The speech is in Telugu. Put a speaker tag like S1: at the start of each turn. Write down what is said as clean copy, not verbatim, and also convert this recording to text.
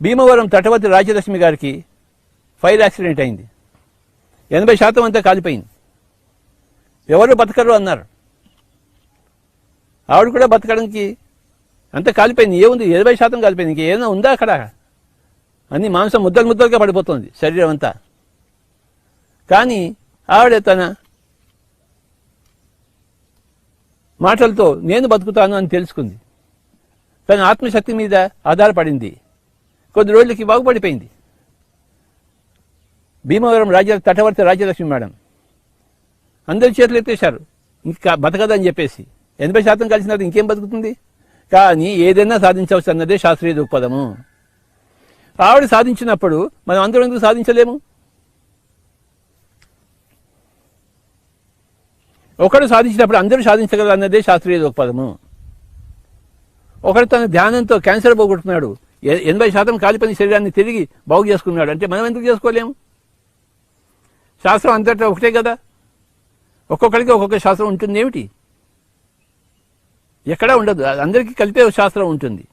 S1: భీమవరం తటవర్తి రాజ్యలక్ష్మి గారికి ఫైర్ యాక్సిడెంట్ అయింది. 80% అంతా కాలిపోయింది. ఎవరు బతకరు అన్నారు. ఆవిడ కూడా బతకడానికి అంతా కాలిపోయింది. ఏముంది? 80% కాలిపోయింది. ఇంకేమైనా ఉందా అక్కడ? అన్ని మాంసం ముద్దలు ముద్దలుగా పడిపోతుంది శరీరం అంతా. కానీ ఆవిడ తన మాటలతో నేను బతుకుతాను అని తెలుసుకుంది. తన ఆత్మశక్తి మీద ఆధారపడింది. కొద్ది రోజులకి బాగుపడిపోయింది. భీమవరం తటవర్తి రాజ్యలక్ష్మి మేడం అందరి చేతులు ఎత్తేశారు ఇంకా బతకదని చెప్పేసి. 80% కలిసినది ఇంకేం బతుకుతుంది? కానీ ఏదైనా సాధించవచ్చు అన్నదే శాస్త్రీయ దృక్పథము. ఆవిడ సాధించినప్పుడు మనం అందరం ఎందుకు సాధించలేము? ఒకడు సాధించినప్పుడు అందరూ సాధించగలరు అన్నదే శాస్త్రీయ దృక్పథము. ఒకడు తన ధ్యానంతో క్యాన్సర్ పోగొట్టుకున్నాడు, 80% కాలిపోయిన శరీరాన్ని తిరిగి బాగు చేసుకున్నాడు అంటే మనం ఎందుకు చేసుకోలేము? శాస్త్రం అంతటా ఒకటే కదా. ఒక్కొక్కరికి ఒక్కొక్క శాస్త్రం ఉంటుంది. ఏమిటి? ఎక్కడా ఉండదు. అందరికీ కలిపే శాస్త్రం ఉంటుంది.